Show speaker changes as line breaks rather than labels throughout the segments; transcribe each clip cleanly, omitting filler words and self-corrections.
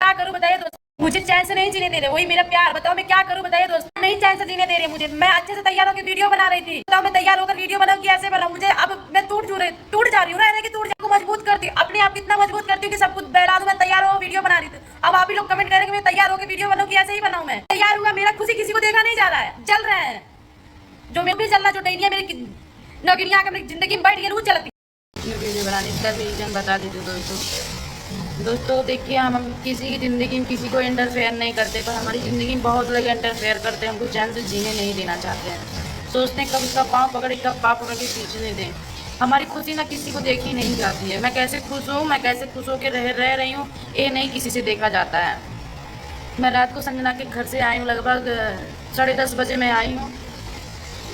क्या करूं बताइए दोस्तों, मुझे चैन से नहीं जीने दे रहे, वही मेरा प्यार। बताओ मैं क्या करूं बताइए दोस्तों, नहीं चैन से जीने दे रहे मुझे। मैं अच्छे से तैयार होकर वीडियो बना रही थी, बताओ मैं तैयार होकर वीडियो बनाऊं कि ऐसे बनाऊं? मुझे अब मैं टूट जा रही हूँ ना, कि टूट जा मजबूत करती हूँ अपने आप, कितना मजबूत करती हूँ कि सब कुछ बैठा दूं। मैं तैयार हो वीडियो बना रही थी, अब आप ही लोग कमेंट करेंगे मैं तैयार होकर वीडियो बनाऊं कि ऐसे ही बनाऊं? मैं तैयार हुआ, मेरा खुशी किसी को देखा नहीं जा रहा है, जल रहे हैं जो मैं भी चलना, जो डैनिया मेरी नगरिया के मेरी जिंदगी में बैठ गई वो चलती। वीडियो बनाने का रीजन बता दीजिए दोस्तों देखिए, हम किसी की ज़िंदगी में किसी को इंटरफेयर नहीं करते, पर हमारी ज़िंदगी में बहुत लोग इंटरफेयर करते हैं, हमको चैन से जीने नहीं देना चाहते हैं। सोचते हैं कब उसका पाँव पकड़े, कब पाँव पकड़ के खींचने दें। हमारी खुशी ना किसी को देखी नहीं जाती है। मैं कैसे खुश हूँ, मैं कैसे खुश होकर रह रही हूँ, ये नहीं किसी से देखा जाता है। मैं रात को संजना के घर से आई हूँ, लगभग 10:30 बजे मैं आई हूँ।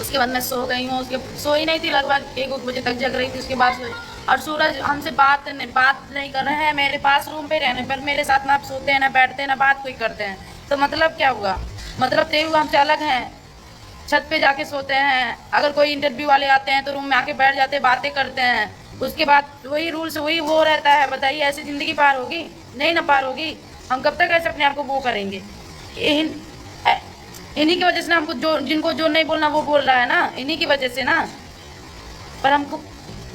उसके बाद मैं सो गई हूँ, उसके सो ही नहीं थी, लगभग 1 बजे तक जग रही थी। उसके बाद और सूरज हमसे बात नहीं कर रहे हैं, मेरे पास रूम पे रहने पर मेरे साथ ना सोते हैं, ना बैठते हैं, ना बात कोई करते हैं। तो मतलब क्या हुआ? मतलब तय हुआ हमसे अलग हैं, छत पे जाके सोते हैं। अगर कोई इंटरव्यू वाले आते हैं तो रूम में आके बैठ जाते हैं, बातें करते हैं। उसके बाद वही रूल्स वही वो रहता है। बताइए ऐसी ज़िंदगी पार होगी? नहीं ना पार होगी। हम कब तक ऐसे अपने आप को वो करेंगे? इन्हीं की वजह से ना हमको जिनको जो नहीं बोलना वो बोल रहा है ना, इन्हीं की वजह से ना। पर हमको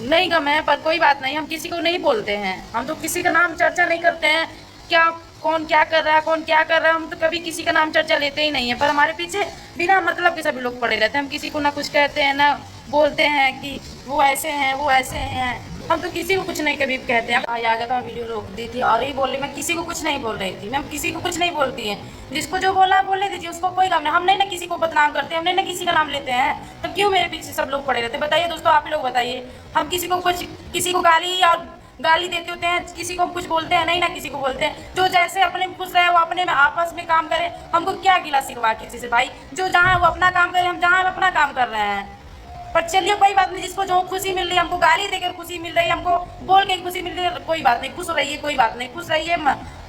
नहीं गम है, पर कोई बात नहीं, हम किसी को नहीं बोलते हैं। हम तो किसी का नाम चर्चा नहीं करते हैं, क्या कौन क्या कर रहा है, कौन क्या कर रहा है, हम तो कभी किसी का नाम चर्चा लेते ही नहीं है। पर हमारे पीछे बिना मतलब के सभी लोग पड़े रहते हैं। हम किसी को ना कुछ कहते हैं, ना बोलते हैं कि वो ऐसे हैं वो ऐसे हैं। हम तो किसी को कुछ नहीं कभी कहते हैं। आ गया था, वीडियो रोक दी थी और ही बोली, मैं किसी को कुछ नहीं बोल रही थी। मैं किसी को कुछ नहीं बोलती है, जिसको जो बोला है बोलने दीजिए, उसको कोई काम नहीं। हम नहीं ना किसी को बदनाम करते, हम नहीं ना किसी का नाम लेते हैं। तो क्यों मेरे पीछे सब लोग पड़े रहते? बताइए दोस्तों, आप ही लोग बताइए। हम किसी को गाली देते होते हैं, किसी को कुछ बोलते हैं? नहीं ना किसी को बोलते हैं। जो जैसे अपने में खुश रहे वो अपने में आपस में काम करे, हमको क्या गिला शिकवा किसी से भाई? जो जहाँ वो अपना काम करे, हम जहाँ अपना काम कर रहे हैं। पर चलिए कोई बात नहीं, जिसको जो खुशी मिल रही है, हमको गाली देकर खुशी मिल रही है, हमको बोल के खुशी मिल रही है, कोई बात नहीं, खुश रहिए, कोई बात नहीं, खुश रहिए,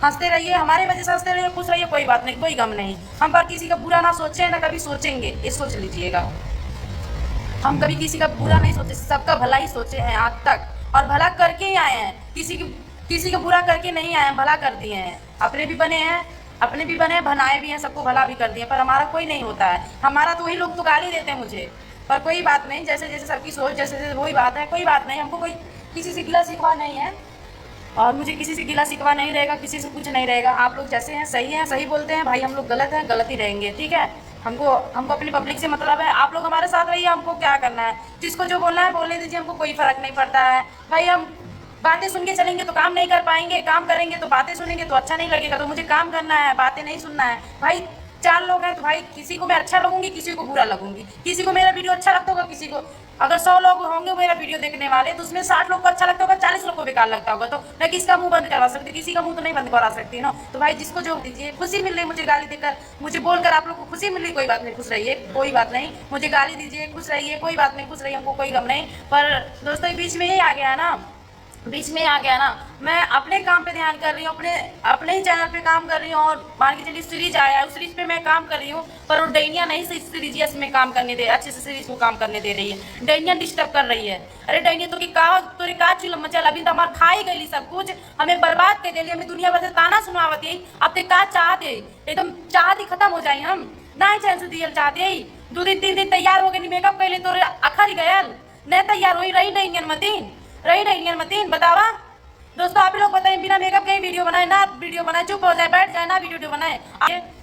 हंसते रहिए, हमारे वजह से हंसते रहिए, खुश रहिए, कोई बात नहीं, कोई गम नहीं। हम पर किसी का बुरा ना सोचे, ना कभी सोचेंगे, ये सोच लीजिएगा। हम कभी किसी का बुरा नहीं सोचे, सबका भला ही सोचे हैं आज तक, और भला करके ही आए हैं। किसी का बुरा करके नहीं आए हैं, भला कर दिए हैं। अपने भी बने हैं, बनाए भी हैं, सबको भला भी कर दिए। पर हमारा कोई नहीं होता है। हमारा तो वही लोग तो गाली देते हैं मुझे। पर कोई बात नहीं, जैसे जैसे सबकी सोच जैसे जैसे वही बात है, कोई बात नहीं। हमको कोई किसी से गिला शिकवा नहीं है, और मुझे किसी से गिला शिकवा नहीं रहेगा, किसी से कुछ नहीं रहेगा। आप लोग जैसे हैं सही बोलते हैं भाई, हम लोग गलत हैं, गलत ही रहेंगे, ठीक है। हमको अपनी पब्लिक से मतलब है। आप लोग हमारे साथ रहिए, हमको क्या करना है? जिसको जो बोलना है बोलने दीजिए, हमको कोई फर्क नहीं पड़ता है भाई। हम बातें सुन के चलेंगे तो काम नहीं कर पाएंगे, काम करेंगे तो बातें सुनेंगे तो अच्छा नहीं लगेगा। तो मुझे काम करना है, बातें नहीं सुनना है भाई। 4 लोग हैं तो भाई किसी को मैं अच्छा लगूंगी, किसी को बुरा लगूंगी। किसी को मेरा वीडियो अच्छा लगता होगा, किसी को अगर 100 लोग होंगे मेरा वीडियो देखने वाले, तो उसमें 60 लोग को अच्छा लगता होगा, 40 लोग को बेकार लगता होगा। तो मैं किसका मुंह बंद करवा सकती? किसी का मुंह तो नहीं बंद करा सकती ना। तो भाई जिसको जो दीजिए, खुशी मिल रही मुझे गाली देकर, मुझे बोलकर आप लोग को खुशी मिल रही, कोई बात नहीं, खुश रहिए, कोई बात नहीं। मुझे गाली दीजिए, खुश रहिए, कोई बात नहीं, खुश रहिए, हमको कोई गम नहीं। पर दोस्तों बीच में ही आ गया ना, मैं अपने काम पे ध्यान कर रही हूँ, अपने ही चैनल पे काम कर रही हूँ। और मान के चलिए सीरीज आया है, उस सीरीज पे मैं काम कर रही हूँ, पर वो डैनिया नहीं से सीरीज में काम करने दे, अच्छे से सीरीज को काम करने दे रही है। डैनिया डिस्टर्ब कर रही है। अरे डैनिया तो तोरे का चुल मचल, अभी तो हमार खा ही गई सब कुछ, हमें बर्बाद कर दिली, हमें दुनिया भर से ताना सुनावत है। अब ते का चाहते एकदम चाहती खत्म हो जाए, हम ना चैन से दियल चाहते। 2 दिन 3 दिन तैयार हो गए, मेकअप कैले तोरे अखर गयल, नहीं तैयार हो रही मतीन बतावा। दोस्तों आप लोग बताएं, बिना मेकअप के वीडियो बनाए ना, वीडियो बनाए, चुप हो जाए, बैठ जाए ना, वीडियो बनाए।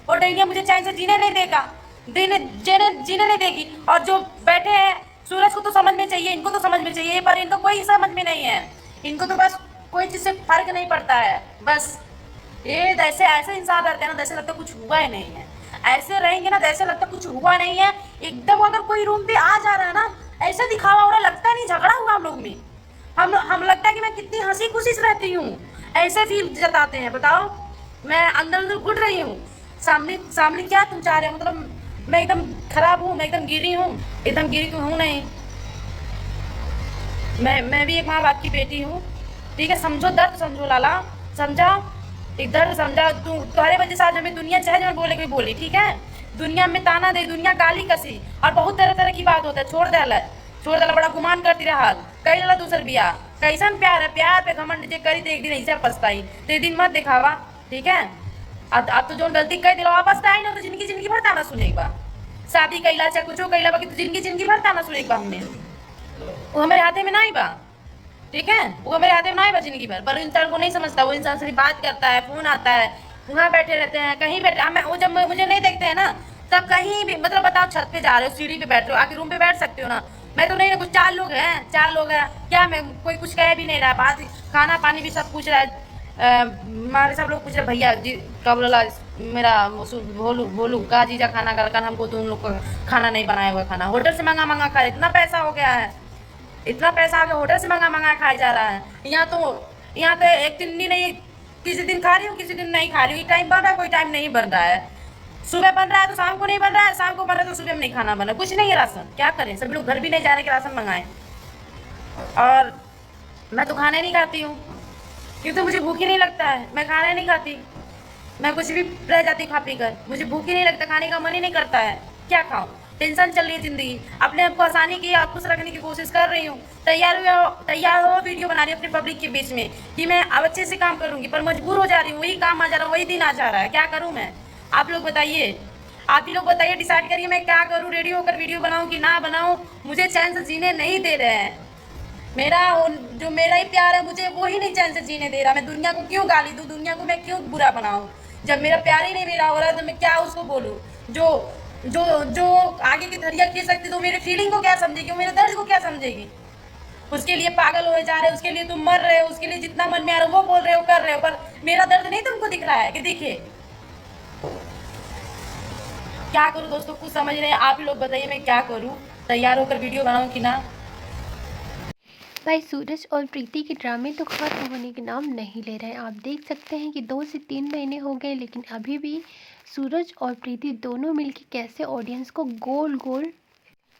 और डैनिया मुझे चैन से जीने नहीं देगा, जीने नहीं देगी। और जो बैठे हैं, सूरज को तो समझ में चाहिए, इनको तो समझ में चाहिए, पर इनको कोई समझ में नहीं है। इनको तो बस कोई चीज से फर्क नहीं पड़ता है। बस ये ऐसे इंसान रहते हैं ना, जैसे लगता कुछ हुआ ही नहीं है। ऐसे रहेंगे ना, जैसे लगता कुछ हुआ नहीं है एकदम। अगर कोई रूम पे आ जा रहा है ना, ऐसे दिखावा हो रहा, लगता नहीं झगड़ा हुआ हम लोग में। हम लगता है कि मैं कितनी हंसी खुशी से रहती हूँ, ऐसे फील जताते हैं। बताओ, मैं अंदर घुट रही हूँ। सामने क्या तुम चाह रहे हो? मतलब मैं एकदम खराब हूँ, मैं एकदम गिरी हूँ? एकदम गिरी तो हूँ नहीं। मैं भी एक माँ बाप की बेटी हूँ, ठीक है। समझो दर्द, समझो लाला, समझा? एक दर्द समझा। तुम्हारे वजह से आज हमें दुनिया चाहे जो बोले कोई बोली, ठीक है। दुनिया में ताना दे, दुनिया गाली कसी, और बहुत तरह तरह की बात होता है। छोड़ दे, बड़ा गुमान करती रहा, कई दूसर बिया। कैसन प्यार है? प्यार पे घमंड जे करी तो एक दिन ऐसे पछताई। तो दिन मत दिखावा, ठीक है। अब तो जो गलती कर दिला वापस तो आई ना, तो जिंदगी जिंदगी भर ताना सुनेगा। शादी कैला चाहे कुछ कैला, बाकी तो जिंदगी जिंदगी भर ताना सुनेगा हमने। वो हमारे हाथे में ना ही बा, ठीक है, वो मेरे हाथ में ना है जिंदगी भर। पर इंसान को नहीं समझता, वो इंसान सिर्फ बात करता है, फोन आता है, वहाँ बैठे रहते हैं, कहीं बैठे। वो जब मुझे नहीं देखते हैं ना, तब कहीं भी, मतलब बताओ छत पे जा रहे हो, सीढ़ी पे बैठ रहे हो, आके रूम पे बैठ सकते हो ना। मैं तो नहीं, कुछ 4 लोग हैं क्या, मैं कोई कुछ कह भी नहीं रहा, बात खाना पानी भी सब पूछ रहा है। हमारे सब लोग पूछ रहे भैया जी क्या बोला, मेरा भोलू भोलू का जीजा खाना कर, हमको तो उन लोग को खाना नहीं बनाया हुआ, खाना होटल से मंगा मंगा खाए, इतना पैसा हो गया है, इतना पैसा आके होटल से मंगा मंगा खाया जा रहा है। यहाँ तो एक दिन नहीं, किसी दिन खा रही हूँ, किसी दिन नहीं खा रही हूँ। टाइम बन रहा है, कोई टाइम नहीं बन रहा है। सुबह बन रहा है तो शाम को नहीं बन रहा है, शाम को बन रहा है तो सुबह में नहीं खाना बन रहा, कुछ नहीं है राशन। क्या करें, सब लोग घर भी नहीं जा रहे कि राशन मंगाए। और मैं तो खाने नहीं खाती हूँ, क्योंकि तो मुझे भूख ही नहीं लगता है, मैं खाना नहीं खाती। मैं कुछ भी रह जाती खा पी कर, मुझे भूख ही नहीं लगता, खाने का मन ही नहीं करता है। क्या खाऊं, टेंशन चल रही है जिंदगी, अपने आप को आसानी की और खुश रखने की कोशिश कर रही हूँ। तैयार हो वीडियो बना रही हूँ अपने पब्लिक के बीच में कि मैं अब अच्छे से काम करूंगी, पर मजबूर हो जा रही हूँ, वही काम आ जा रहा है, वही दिन आ जा रहा है। क्या करूँ मैं, आप लोग बताइए, आप ही लोग बताइए, डिसाइड करिए मैं क्या करूँ, रेडी होकर वीडियो बनाऊँ कि ना बनाऊँ। मुझे चैन से जीने नहीं दे रहे हैं। मेरा जो मेरा ही प्यार है, मुझे वो ही नहीं चैन से जीने दे रहा। मैं दुनिया को क्यों गाली दूँ, दुनिया को मैं क्यों बुरा बनाऊँ, जब मेरा प्यार ही नहीं मेरा हो रहा है, तो मैं क्या उसको बोलूँ। जो जो जो आगे की धैर्य खींच सकती, तो मेरे फीलिंग को क्या समझेगी, मेरे दर्द को क्या समझेगी। उसके लिए पागल हो जा रहे हो, उसके लिए तुम मर रहे हो, उसके लिए जितना मन में आ रहा है वो बोल रहे हो, कर रहे हो, पर मेरा दर्द नहीं तुमको दिख रहा है कि दिखे। क्या करूँ दोस्तों, कुछ समझ रहे हैं आप ही लोग बताइए, मैं क्या करूँ, तैयार होकर वीडियो बनाऊँ कि ना।
भाई सूरज और प्रीति के ड्रामे तो खत्म होने के नाम नहीं ले रहे हैं। आप देख सकते हैं कि 2 से 3 महीने हो गए, लेकिन अभी भी सूरज और प्रीति दोनों मिलकर कैसे ऑडियंस को गोल गोल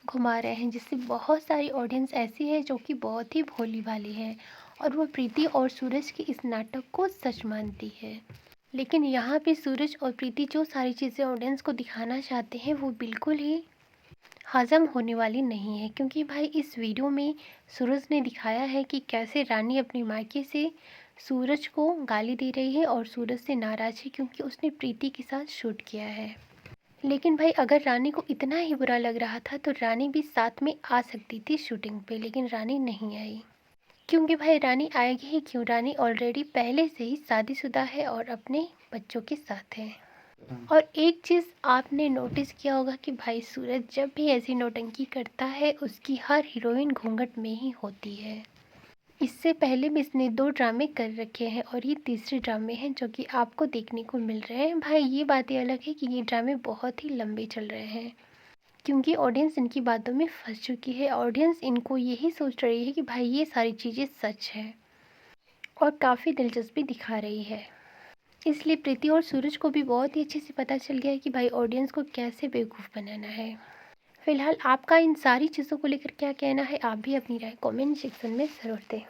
घुमा रहे हैं, जिससे बहुत सारी ऑडियंस ऐसी है जो कि बहुत ही भोली भाली है और वो प्रीति और सूरज के इस नाटक को सच मानती है। लेकिन यहाँ पे सूरज और प्रीति जो सारी चीज़ें ऑडियंस को दिखाना चाहते हैं वो बिल्कुल ही हज़म होने वाली नहीं है, क्योंकि भाई इस वीडियो में सूरज ने दिखाया है कि कैसे रानी अपनी मायके से सूरज को गाली दे रही है और सूरज से नाराज़ है क्योंकि उसने प्रीति के साथ शूट किया है। लेकिन भाई अगर रानी को इतना ही बुरा लग रहा था तो रानी भी साथ में आ सकती थी शूटिंग पे, लेकिन रानी नहीं आई। क्योंकि भाई रानी आएगी ही क्यों, रानी ऑलरेडी पहले से ही शादीशुदा है और अपने बच्चों के साथ है। और एक चीज़ आपने नोटिस किया होगा कि भाई सूरज जब भी ऐसी नौटंकी करता है उसकी हर हीरोइन घूंघट में ही होती है। इससे पहले भी इसने 2 ड्रामे कर रखे हैं और ये तीसरे ड्रामे हैं जो कि आपको देखने को मिल रहे हैं। भाई ये बातें अलग है कि ये ड्रामे बहुत ही लंबे चल रहे हैं, क्योंकि ऑडियंस इनकी बातों में फंस चुकी है। ऑडियंस इनको यही सोच रही है कि भाई ये सारी चीज़ें सच है और काफ़ी दिलचस्पी दिखा रही है। इसलिए प्रीति और सूरज को भी बहुत ही अच्छे से पता चल गया है कि भाई ऑडियंस को कैसे बेवकूफ़ बनाना है। फिलहाल आपका इन सारी चीज़ों को लेकर क्या कहना है, आप भी अपनी राय कमेंट सेक्शन में ज़रूर दें।